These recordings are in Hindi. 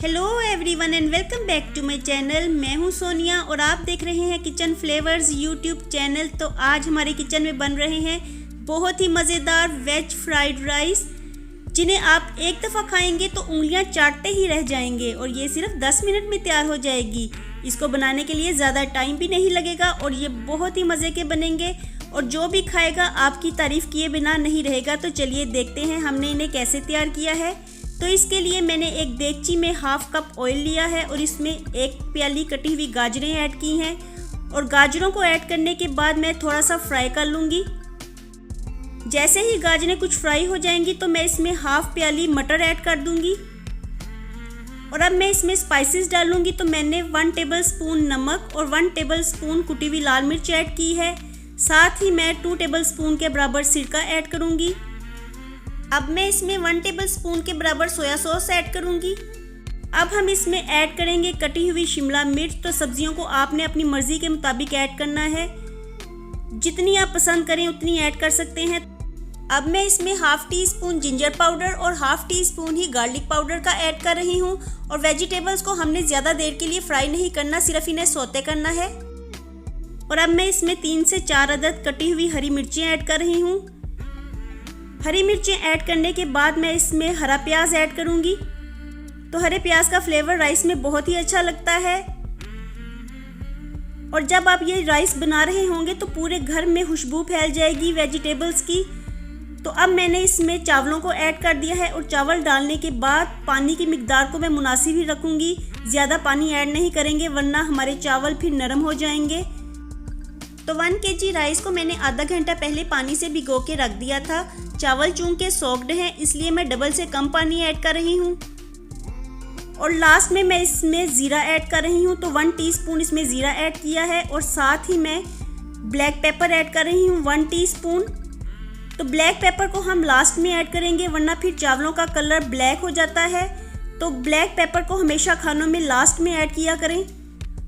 Hello everyone and welcome back to my channel. मैं हूं सोनिया और आप देख रहे हैं किचन फ्लेवर्स यूट्यूब चैनल। तो आज हमारे किचन में बन रहे हैं बहुत ही मज़ेदार वेज फ्राइड राइस, जिन्हें आप एक दफ़ा खाएंगे तो उंगलियां चाटते ही रह जाएंगे और ये सिर्फ 10 मिनट में तैयार हो जाएगी। इसको बनाने के लिए ज़्यादा टाइम भी नहीं लगेगा और ये बहुत ही मज़े के बनेंगे और जो भी खाएगा आपकी तारीफ़ किए बिना नहीं रहेगा। तो चलिए देखते हैं हमने इन्हें कैसे तैयार किया है। तो इसके लिए मैंने एक देगची में हाफ कप ऑयल लिया है और इसमें एक प्याली कटी हुई गाजरें ऐड की हैं और गाजरों को ऐड करने के बाद मैं थोड़ा सा फ्राई कर लूँगी। जैसे ही गाजरें कुछ फ्राई हो जाएंगी तो मैं इसमें हाफ प्याली मटर ऐड कर दूँगी और अब मैं इसमें स्पाइसेस डालूँगी। तो मैंने 1 टेबलस्पून नमक और 1 टेबलस्पून कुटी हुई लाल मिर्च ऐड की है। साथ ही मैं 2 टेबलस्पून के बराबर सिरका ऐड करूँगी। अब मैं इसमें 1 टेबलस्पून के बराबर सोया सॉस ऐड करूंगी। अब हम इसमें ऐड करेंगे कटी हुई शिमला मिर्च। तो सब्जियों को आपने अपनी मर्ज़ी के मुताबिक ऐड करना है, जितनी आप पसंद करें उतनी ऐड कर सकते हैं। अब मैं इसमें half tea spoon ginger powder और हाफ टी स्पून ही गार्लिक पाउडर का ऐड कर रही हूँ। और वेजिटेबल्स को हमने ज़्यादा देर के लिए फ्राई नहीं करना, सिर्फ इन्हें सौते करना है। और अब मैं इसमें 3 से 4 अदद कटी हुई हरी मिर्चें ऐड कर रही हूँ। हरी मिर्चें ऐड करने के बाद मैं इसमें हरा प्याज ऐड करूंगी। तो हरे प्याज का फ्लेवर राइस में बहुत ही अच्छा लगता है और जब आप ये राइस बना रहे होंगे तो पूरे घर में खुशबू फैल जाएगी वेजिटेबल्स की। तो अब मैंने इसमें चावलों को ऐड कर दिया है और चावल डालने के बाद पानी की मिकदार को मैं मुनासिब ही रखूँगी। ज़्यादा पानी ऐड नहीं करेंगे वरना हमारे चावल फिर नरम हो जाएंगे। तो 1 kg राइस को मैंने आधा घंटा पहले पानी से भिगो के रख दिया था। चावल चूंकि सॉक्ड हैं इसलिए मैं डबल से कम पानी ऐड कर रही हूँ। और लास्ट में मैं इसमें ज़ीरा ऐड कर रही हूँ। तो 1 टीस्पून इसमें ज़ीरा ऐड किया है और साथ ही मैं ब्लैक पेपर ऐड कर रही हूँ 1 टीस्पून। तो ब्लैक पेपर को हम लास्ट में ऐड करेंगे वरना फिर चावलों का कलर ब्लैक हो जाता है। तो ब्लैक पेपर को हमेशा खानों में लास्ट में ऐड किया करें।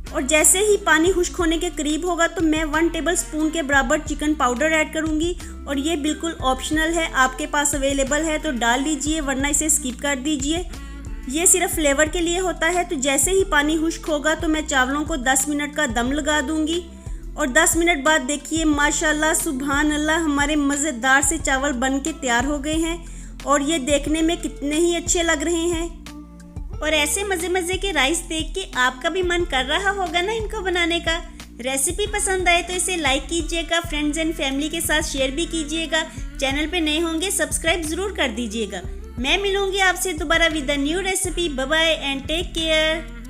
और जैसे ही पानी खुश्क होने के करीब होगा तो मैं 1 टेबलस्पून के बराबर चिकन पाउडर ऐड करूंगी और ये बिल्कुल ऑप्शनल है, आपके पास अवेलेबल है तो डाल लीजिए वरना इसे स्किप कर दीजिए। ये सिर्फ फ्लेवर के लिए होता है। तो जैसे ही पानी खुश्क होगा तो मैं चावलों को 10 मिनट का दम लगा दूंगी और 10 मिनट बाद देखिए माशाल्लाह सुभान अल्लाह हमारे मज़ेदार से चावल बन के तैयार हो गए हैं और ये देखने में कितने ही अच्छे लग रहे हैं। और ऐसे मज़े के राइस देख के आपका भी मन कर रहा होगा ना इनको बनाने का। रेसिपी पसंद आए तो इसे लाइक कीजिएगा, फ्रेंड्स एंड फैमिली के साथ शेयर भी कीजिएगा। चैनल पे नए होंगे सब्सक्राइब ज़रूर कर दीजिएगा। मैं मिलूंगी आपसे दोबारा with a new recipe. Bye bye and take care.